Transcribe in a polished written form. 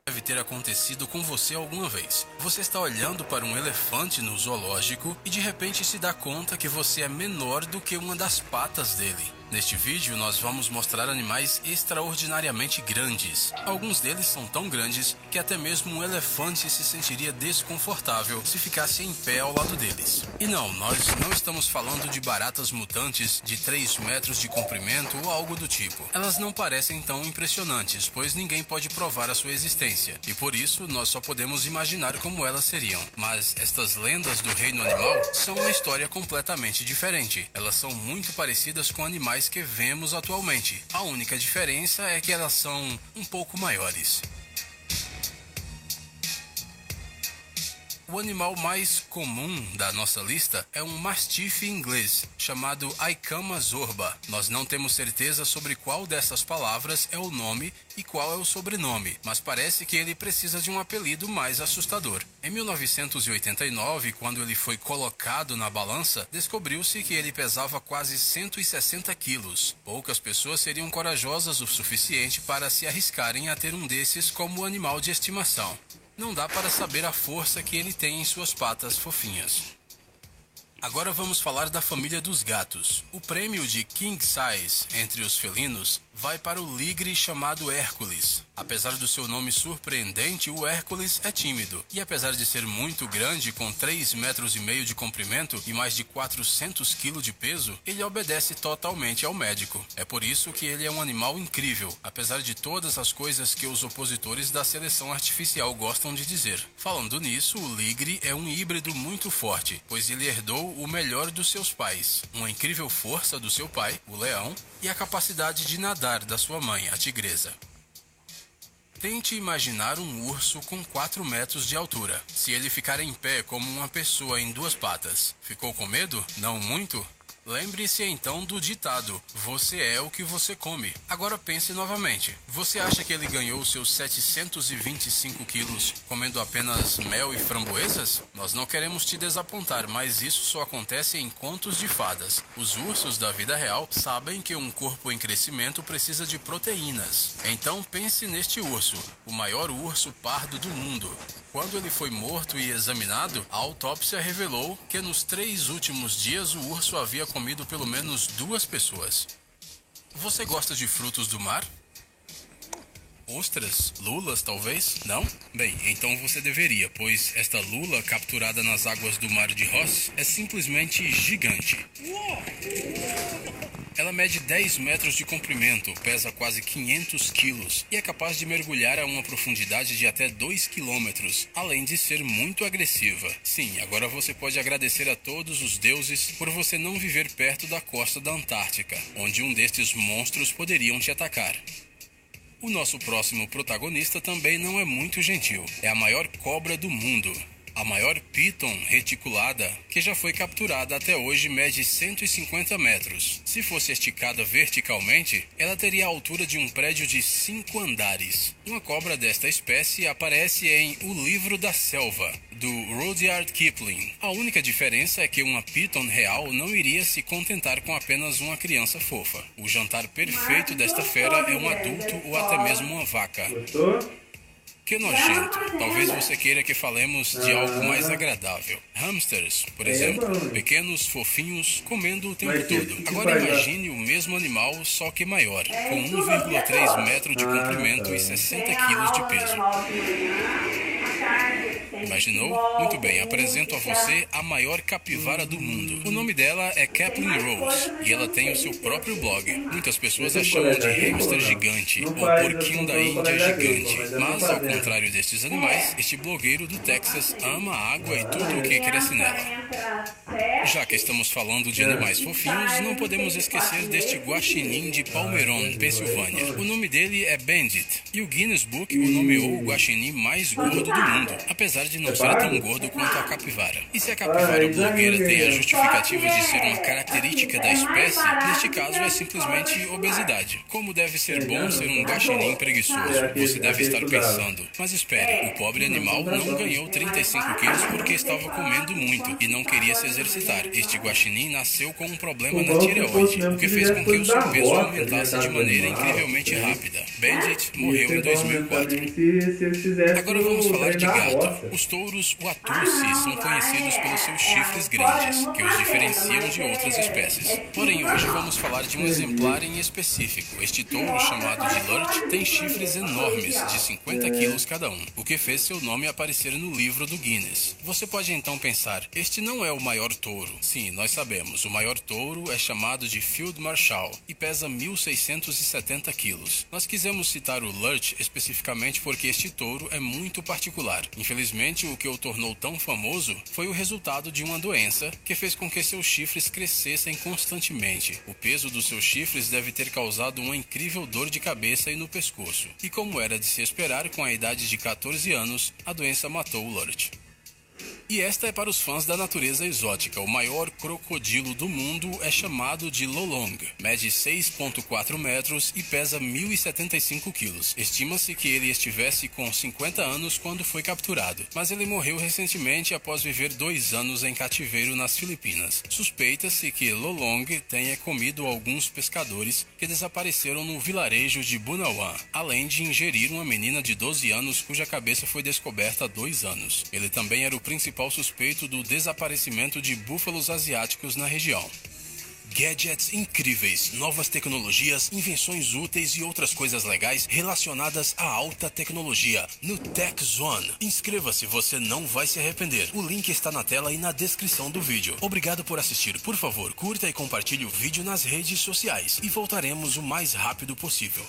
Deve ter acontecido com você alguma vez. Você está olhando para um elefante no zoológico e de repente se dá conta que você é menor do que uma das patas dele. Neste vídeo nós vamos mostrar animais extraordinariamente grandes. Alguns deles são tão grandes que até mesmo um elefante se sentiria desconfortável se ficasse em pé ao lado deles. E não, nós não estamos falando de baratas mutantes de 3 metros de comprimento ou algo do tipo. Elas não parecem tão impressionantes, pois ninguém pode provar a sua existência. E por isso nós só podemos imaginar como elas seriam. Mas estas lendas do reino animal são uma história completamente diferente. Elas são muito parecidas com animais que vemos atualmente. A única diferença é que elas são um pouco maiores. O animal mais comum da nossa lista é um mastife inglês, chamado Aicama zorba. Nós não temos certeza sobre qual dessas palavras é o nome e qual é o sobrenome, mas parece que ele precisa de um apelido mais assustador. Em 1989, quando ele foi colocado na balança, descobriu-se que ele pesava quase 160 quilos. Poucas pessoas seriam corajosas o suficiente para se arriscarem a ter um desses como animal de estimação. Não dá para saber a força que ele tem em suas patas fofinhas. Agora vamos falar da família dos gatos. O prêmio de King Size entre os felinos vai para o ligre chamado Hércules. Apesar do seu nome surpreendente, o Hércules é tímido. E apesar de ser muito grande, com 3,5 metros de comprimento e mais de 400 kg de peso, ele obedece totalmente ao médico. É por isso que ele é um animal incrível, apesar de todas as coisas que os opositores da seleção artificial gostam de dizer. Falando nisso, o ligre é um híbrido muito forte, pois ele herdou o melhor dos seus pais, uma incrível força do seu pai, o leão, e a capacidade de nadar da sua mãe, a tigresa. Tente imaginar um urso com 4 metros de altura. Se ele ficar em pé como uma pessoa em 2 patas, ficou com medo? Não muito? Lembre-se então do ditado: você é o que você come. Agora pense novamente. Você acha que ele ganhou seus 725 quilos comendo apenas mel e framboesas? Nós não queremos te desapontar, mas isso só acontece em contos de fadas. Os ursos da vida real sabem que um corpo em crescimento precisa de proteínas. Então pense neste urso, o maior urso pardo do mundo. Quando ele foi morto e examinado, a autópsia revelou que nos 3 últimos dias o urso havia comido pelo menos 2 pessoas. Você gosta de frutos do mar? Ostras? Lulas, talvez? Não? Bem, então você deveria, pois esta lula capturada nas águas do mar de Ross é simplesmente gigante. Ela mede 10 metros de comprimento, pesa quase 500 quilos e é capaz de mergulhar a uma profundidade de até 2 quilômetros, além de ser muito agressiva. Sim, agora você pode agradecer a todos os deuses por você não viver perto da costa da Antártica, onde um destes monstros poderiam te atacar. O nosso próximo protagonista também não é muito gentil. É a maior cobra do mundo. A maior piton reticulada que já foi capturada até hoje mede 150 metros. Se fosse esticada verticalmente, ela teria a altura de um prédio de 5 andares. Uma cobra desta espécie aparece em O Livro da Selva, do Rudyard Kipling. A única diferença é que uma piton real não iria se contentar com apenas uma criança fofa. O jantar perfeito desta fera é um adulto ou até mesmo uma vaca. Que nojento. Talvez você queira que falemos de algo mais agradável. Hamsters, por exemplo. Pequenos, fofinhos, comendo o tempo todo. Agora imagine o mesmo animal, só que maior, com 1,3 metro de comprimento e 60 quilos de peso. Imaginou? Muito bem, apresento a você a maior capivara do mundo. O nome dela é Caplin Rose e ela tem o seu próprio blog. Muitas pessoas a chamam de hamster gigante ou porquinho da Índia gigante. Mas, ao contrário destes animais, este blogueiro do Texas ama a água e tudo o que cresce nela. Já que estamos falando de animais fofinhos, não podemos esquecer deste guaxinim de Palmeron, Pensilvânia. O nome dele é Bandit e o Guinness Book o nomeou o guaxinim mais gordo do mundo. Apesar de não ser tão gordo quanto a capivara. E se a capivara blogueira tem a justificativa de ser uma característica da espécie, neste caso é simplesmente obesidade. Como deve ser bom ser um guaxinim preguiçoso, você deve estar pensando. Mas espere, o pobre animal não ganhou 35 quilos porque estava comendo muito e não queria se exercitar. Este guaxinim nasceu com um problema na tireoide, o que fez com que o seu peso aumentasse de maneira incrivelmente rápida. Bandit morreu em 2004. Agora vamos falar de gato. Os touros Watusi são conhecidos pelos seus chifres grandes, que os diferenciam de outras espécies. Porém, hoje vamos falar de um exemplar em específico. Este touro, chamado de Lurt, tem chifres enormes, de 50 quilos cada um, o que fez seu nome aparecer no livro do Guinness. Você pode então pensar, este não é o maior touro. Sim, nós sabemos, o maior touro é chamado de Field Marshal e pesa 1.670 quilos. Nós quisemos citar o Lurt especificamente porque este touro é muito particular. Infelizmente, o que o tornou tão famoso foi o resultado de uma doença que fez com que seus chifres crescessem constantemente. O peso dos seus chifres deve ter causado uma incrível dor de cabeça e no pescoço. E como era de se esperar, com a idade de 14 anos, a doença matou o Lurt. E esta é para os fãs da natureza exótica. O maior crocodilo do mundo é chamado de Lolong. Mede 6,4 metros e pesa 1.075 quilos. Estima-se que ele estivesse com 50 anos quando foi capturado, mas ele morreu recentemente após viver 2 anos em cativeiro nas Filipinas. Suspeita-se que Lolong tenha comido alguns pescadores que desapareceram no vilarejo de Bunawan, além de ingerir uma menina de 12 anos cuja cabeça foi descoberta há 2 anos. Ele também era o principal suspeito do desaparecimento de búfalos asiáticos na região. Gadgets incríveis, novas tecnologias, invenções úteis e outras coisas legais relacionadas à alta tecnologia no Tech Zone. Inscreva-se, você não vai se arrepender. O link está na tela e na descrição do vídeo. Obrigado por assistir. Por favor, curta e compartilhe o vídeo nas redes sociais e voltaremos o mais rápido possível.